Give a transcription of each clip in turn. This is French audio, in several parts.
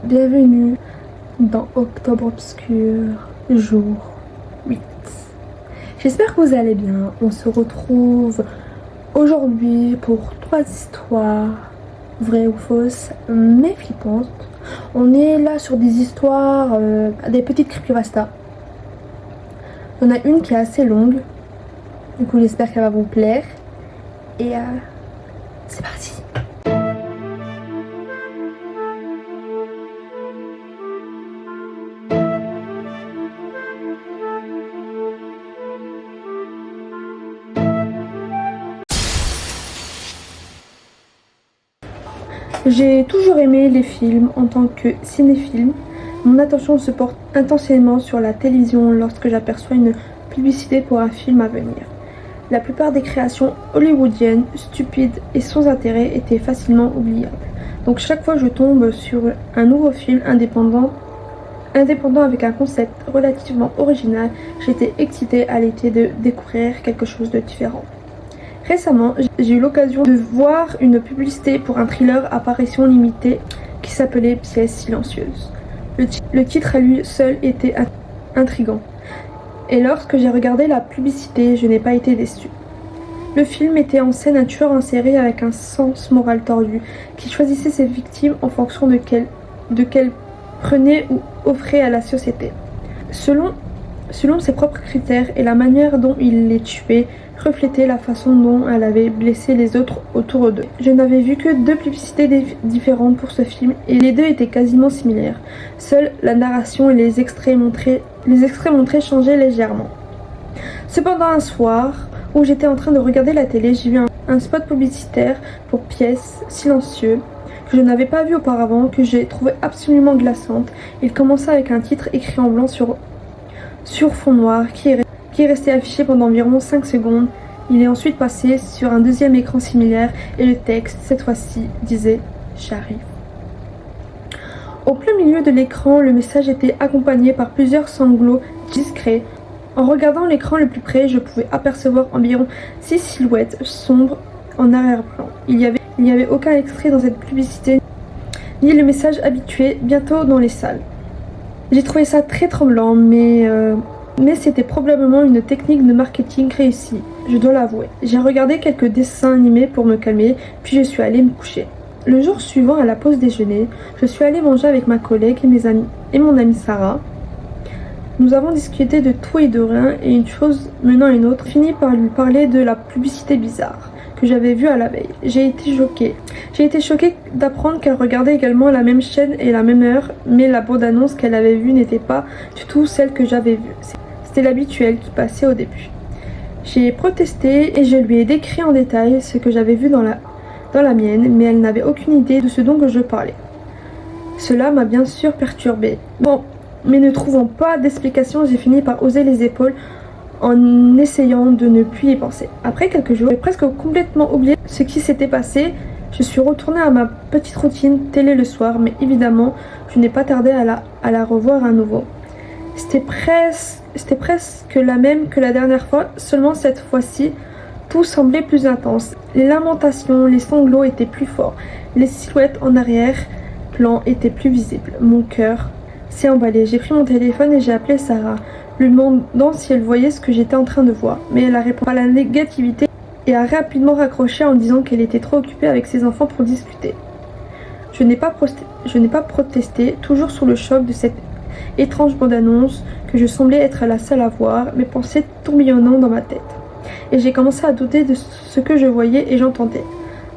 Bienvenue dans Octobre Obscur, jour 8. J'espère que vous allez bien. On se retrouve aujourd'hui pour 3 histoires, vraies ou fausses, mais flippantes. On est là sur des histoires, des petites creepypastas. On a une qui est assez longue, du coup j'espère qu'elle va vous plaire. Et c'est parti. J'ai toujours aimé les films en tant que cinéphile. Mon attention se porte intensément sur la télévision lorsque j'aperçois une publicité pour un film à venir. La plupart des créations hollywoodiennes, stupides et sans intérêt, étaient facilement oubliables. Donc chaque fois que je tombe sur un nouveau film indépendant avec un concept relativement original, j'étais excitée à l'idée de découvrir quelque chose de différent. Récemment, j'ai eu l'occasion de voir une publicité pour un thriller apparition limitée qui s'appelait Pièces silencieuses. Le titre à lui seul était intriguant. Et lorsque j'ai regardé la publicité, je n'ai pas été déçue. Le film mettait en scène un tueur en série avec un sens moral tordu qui choisissait ses victimes en fonction de qu'elles prenaient ou offraient à la société. Selon ses propres critères et la manière dont il les tuait reflétait la façon dont elle avait blessé les autres autour d'eux. Je n'avais vu que 2 publicités différentes pour ce film et les 2 étaient quasiment similaires. Seule la narration et les extraits montrés changeaient légèrement. Cependant, un soir où j'étais en train de regarder la télé, j'ai vu un spot publicitaire pour Pièces silencieuses que je n'avais pas vu auparavant, que j'ai trouvé absolument glaçante. Il commençait avec un titre écrit en blanc sur fond noir qui est resté affiché pendant environ 5 secondes. Il est ensuite passé sur un deuxième écran similaire et le texte, cette fois-ci, disait « J'arrive ». Au plein milieu de l'écran, le message était accompagné par plusieurs sanglots discrets. En regardant l'écran le plus près, je pouvais apercevoir environ 6 silhouettes sombres en arrière-plan. Il n'y avait aucun extrait dans cette publicité, ni le message habitué, bientôt dans les salles. J'ai trouvé ça très tremblant, mais c'était probablement une technique de marketing réussie, je dois l'avouer. J'ai regardé quelques dessins animés pour me calmer, puis je suis allée me coucher. Le jour suivant, à la pause déjeuner, je suis allée manger avec ma collègue et mon amie Sarah. Nous avons discuté de tout et de rien, et une chose menant à une autre, fini par lui parler de la publicité bizarre que j'avais vue à la veille. J'ai été choquée d'apprendre qu'elle regardait également la même chaîne et la même heure, mais la bande-annonce qu'elle avait vue n'était pas du tout celle que j'avais vue. C'était l'habituel qui passait au début. J'ai protesté et je lui ai décrit en détail ce que j'avais vu dans la mienne, mais elle n'avait aucune idée de ce dont je parlais. Cela m'a bien sûr perturbée. Bon, mais ne trouvant pas d'explication, j'ai fini par oser les épaules en essayant de ne plus y penser. Après quelques jours, j'ai presque complètement oublié ce qui s'était passé. Je suis retournée à ma petite routine télé le soir, mais évidemment, je n'ai pas tardé à la revoir à nouveau. C'était presque la même que la dernière fois, seulement cette fois-ci, tout semblait plus intense. Les lamentations, les sanglots étaient plus forts. Les silhouettes en arrière-plan étaient plus visibles. Mon cœur s'est emballé. J'ai pris mon téléphone et j'ai appelé Sarah, lui demandant si elle voyait ce que j'étais en train de voir. Mais elle a répondu à la négativité et a rapidement raccroché en disant qu'elle était trop occupée avec ses enfants pour discuter. Je n'ai pas protesté, toujours sous le choc de cette étrange bande-annonce que je semblais être la seule à voir, mes pensées tourbillonnant dans ma tête. Et j'ai commencé à douter de ce que je voyais et j'entendais.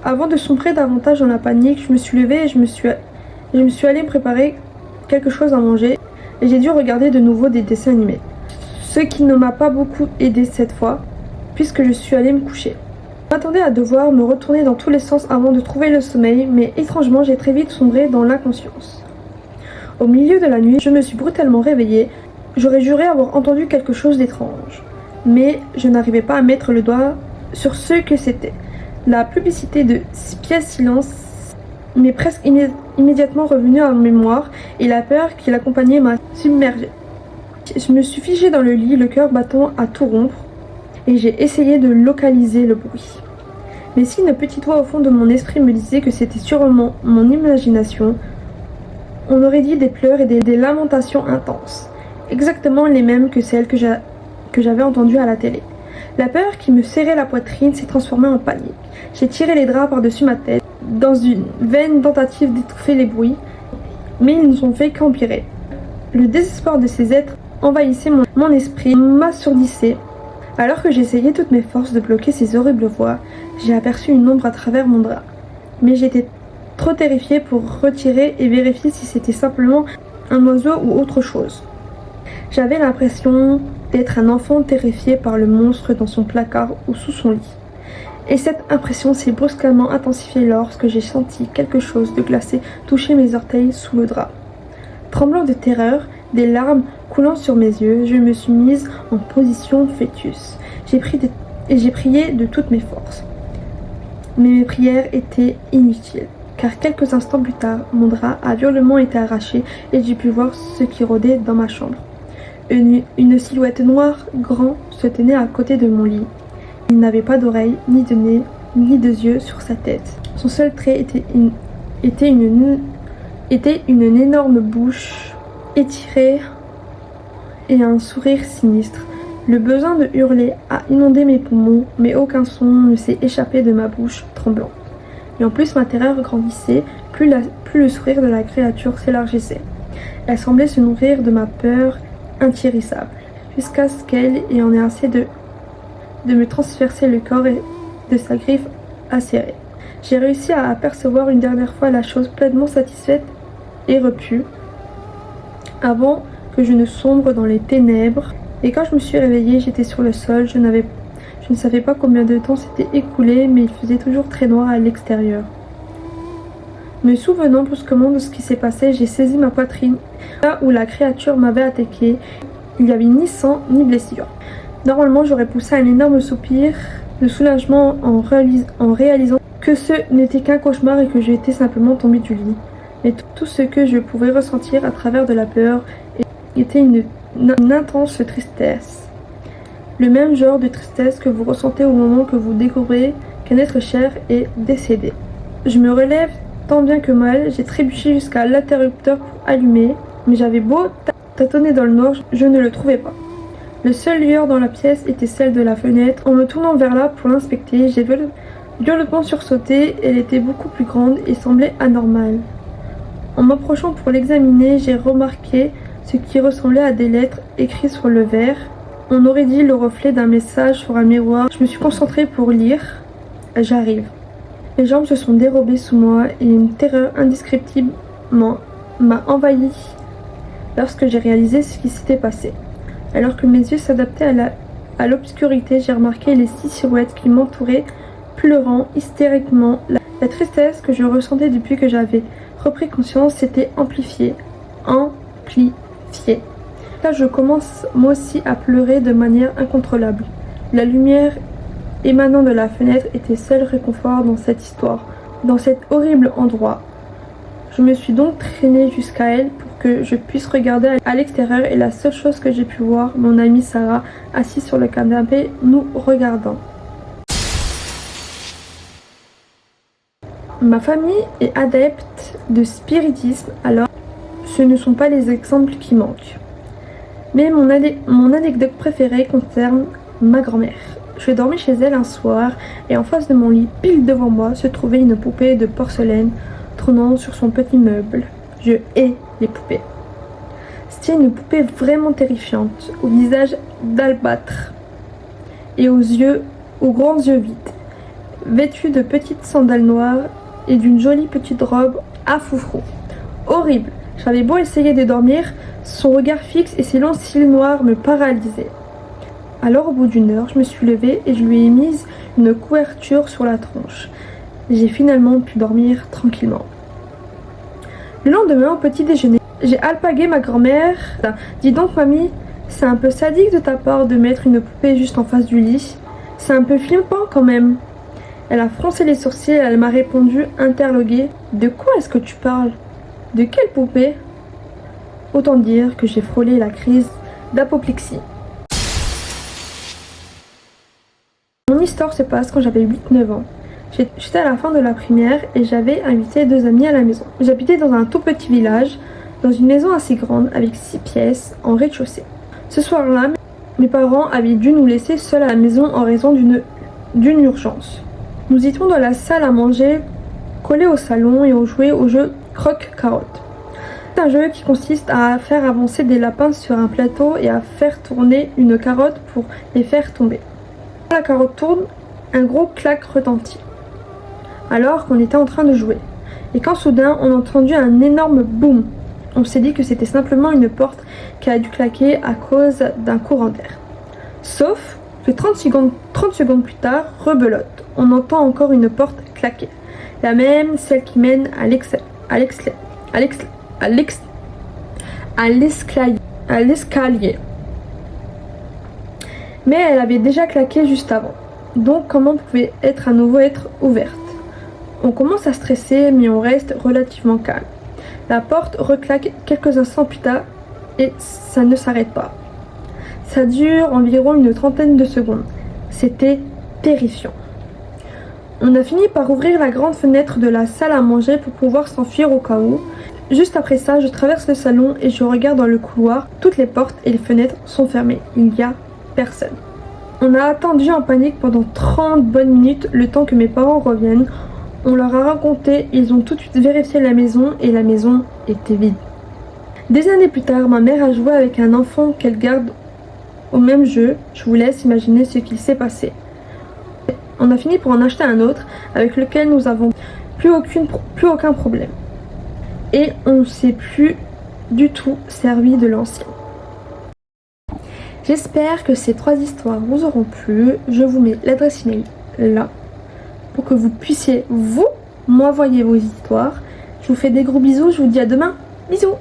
Avant de sombrer davantage dans la panique, je me suis levée et je me suis allée me préparer quelque chose à manger et j'ai dû regarder de nouveau des dessins animés. Ce qui ne m'a pas beaucoup aidé cette fois, puisque je suis allée me coucher. Je m'attendais à devoir me retourner dans tous les sens avant de trouver le sommeil, mais étrangement j'ai très vite sombré dans l'inconscience. Au milieu de la nuit, je me suis brutalement réveillée. J'aurais juré avoir entendu quelque chose d'étrange, mais je n'arrivais pas à mettre le doigt sur ce que c'était. La publicité de Pièces silencieuses m'est presque immédiatement revenue en mémoire et la peur qui l'accompagnait m'a submergée. Je me suis figée dans le lit, le cœur battant à tout rompre, et j'ai essayé de localiser le bruit. Mais si une petite voix au fond de mon esprit me disait que c'était sûrement mon imagination, On aurait dit des pleurs et des lamentations intenses, exactement les mêmes que celles que j'avais entendues à la télé. La peur qui me serrait la poitrine s'est transformée en panique. J'ai tiré les draps par-dessus ma tête, dans une vaine tentative d'étouffer les bruits, mais ils ne sont fait qu'empirer. Le désespoir de ces êtres envahissait mon esprit, m'assourdissait. Alors que j'essayais toutes mes forces de bloquer ces horribles voix, j'ai aperçu une ombre à travers mon drap. Mais j'étais trop terrifiée pour retirer et vérifier si c'était simplement un oiseau ou autre chose. J'avais l'impression d'être un enfant terrifié par le monstre dans son placard ou sous son lit. Et cette impression s'est brusquement intensifiée lorsque j'ai senti quelque chose de glacé toucher mes orteils sous le drap. Tremblant de terreur, des larmes coulant sur mes yeux, je me suis mise en position fœtus. J'ai prié de toutes mes forces. Mais mes prières étaient inutiles, car quelques instants plus tard, mon drap a violemment été arraché et j'ai pu voir ce qui rôdait dans ma chambre. Une silhouette noire, grand, se tenait à côté de mon lit. Il n'avait pas d'oreilles, ni de nez, ni de yeux sur sa tête. Son seul trait était une énorme bouche étirée et un sourire sinistre. Le besoin de hurler a inondé mes poumons, mais aucun son ne s'est échappé de ma bouche tremblante. Et en plus, ma terreur grandissait, plus le sourire de la créature s'élargissait. Elle semblait se nourrir de ma peur intarissable, jusqu'à ce qu'elle en ait assez de me transpercer le corps et de sa griffe acérée. J'ai réussi à apercevoir une dernière fois la chose pleinement satisfaite et repue, avant que je ne sombre dans les ténèbres. Et quand je me suis réveillée, j'étais sur le sol. Je ne savais pas combien de temps s'était écoulé, mais il faisait toujours très noir à l'extérieur. Me souvenant brusquement de ce qui s'est passé, j'ai saisi ma poitrine. Là où la créature m'avait attaqué, il n'y avait ni sang ni blessure. Normalement, j'aurais poussé un énorme soupir de soulagement en réalisant que ce n'était qu'un cauchemar et que j'étais simplement tombée du lit. Mais tout ce que je pouvais ressentir à travers de la peur était une intense tristesse. Le même genre de tristesse que vous ressentez au moment que vous découvrez qu'un être cher est décédé. Je me relève tant bien que mal, j'ai trébuché jusqu'à l'interrupteur pour allumer, mais j'avais beau tâtonner dans le noir, je ne le trouvais pas. Le seul lueur dans la pièce était celle de la fenêtre. En me tournant vers là pour l'inspecter, j'ai violemment sursauté. Elle était beaucoup plus grande et semblait anormale. En m'approchant pour l'examiner, j'ai remarqué ce qui ressemblait à des lettres écrites sur le verre. On aurait dit le reflet d'un message sur un miroir. Je me suis concentrée pour lire. J'arrive. Mes jambes se sont dérobées sous moi et une terreur indescriptible m'a envahi lorsque j'ai réalisé ce qui s'était passé. Alors que mes yeux s'adaptaient à l'obscurité, j'ai remarqué les 6 silhouettes qui m'entouraient, pleurant hystériquement. La tristesse que je ressentais depuis que j'avais repris conscience s'était amplifiée. Là, je commence moi aussi à pleurer de manière incontrôlable. La lumière émanant de la fenêtre était seul réconfort dans cette histoire, dans cet horrible endroit. Je me suis donc traînée jusqu'à elle pour que je puisse regarder à l'extérieur et la seule chose que j'ai pu voir, mon amie Sarah, assise sur le canapé, nous regardant. Ma famille est adepte de spiritisme, alors ce ne sont pas les exemples qui manquent. Mais mon anecdote préférée concerne ma grand-mère. Je dormais chez elle un soir et en face de mon lit, pile devant moi, se trouvait une poupée de porcelaine trônant sur son petit meuble. Je hais les poupées. C'était une poupée vraiment terrifiante, au visage d'albâtre et aux grands yeux vides, vêtue de petites sandales noires et d'une jolie petite robe à froufrou. Horrible. J'avais beau essayer de dormir, son regard fixe et ses longs cils noirs me paralysaient. Alors au bout d'une heure, je me suis levée et je lui ai mis une couverture sur la tronche. J'ai finalement pu dormir tranquillement. Le lendemain, au petit déjeuner, j'ai alpagué ma grand-mère. « Dis donc mamie, c'est un peu sadique de ta part de mettre une poupée juste en face du lit. C'est un peu flippant quand même. » Elle a froncé les sourcils et elle m'a répondu interloquée. « De quoi est-ce que tu parles? De quelle poupée ?» Autant dire que j'ai frôlé la crise d'apoplexie. Mon histoire se passe quand j'avais 8-9 ans. J'étais à la fin de la primaire et j'avais invité 2 amis à la maison. J'habitais dans un tout petit village, dans une maison assez grande avec 6 pièces en rez-de-chaussée. Ce soir-là, mes parents avaient dû nous laisser seuls à la maison en raison d'une urgence. Nous étions dans la salle à manger, collés au salon et on jouait au jeu croque-carotte. C'est un jeu qui consiste à faire avancer des lapins sur un plateau et à faire tourner une carotte pour les faire tomber. Quand la carotte tourne, un gros clac retentit. Alors qu'on était en train de jouer. Et quand soudain on a entendu un énorme boum. On s'est dit que c'était simplement une porte qui a dû claquer à cause d'un courant d'air. Sauf que 30 secondes plus tard, rebelote, on entend encore une porte claquer. La même, celle qui mène à l'escalier. Mais elle avait déjà claqué juste avant. Donc comment pouvait à nouveau être ouverte? On commence à stresser, mais on reste relativement calme. La porte reclaque quelques instants plus tard et ça ne s'arrête pas. Ça dure environ une trentaine de secondes. C'était terrifiant. On a fini par ouvrir la grande fenêtre de la salle à manger pour pouvoir s'enfuir au cas où. Juste après ça, je traverse le salon et je regarde dans le couloir. Toutes les portes et les fenêtres sont fermées. Il n'y a personne. On a attendu en panique pendant 30 bonnes minutes le temps que mes parents reviennent. On leur a raconté, ils ont tout de suite vérifié la maison et la maison était vide. Des années plus tard, ma mère a joué avec un enfant qu'elle garde au même jeu. Je vous laisse imaginer ce qu'il s'est passé. On a fini pour en acheter un autre avec lequel nous avons plus aucun problème. Et on ne s'est plus du tout servi de l'ancien. J'espère que ces 3 histoires vous auront plu. Je vous mets l'adresse email là pour que vous puissiez m'envoyer vos histoires. Je vous fais des gros bisous, je vous dis à demain. Bisous!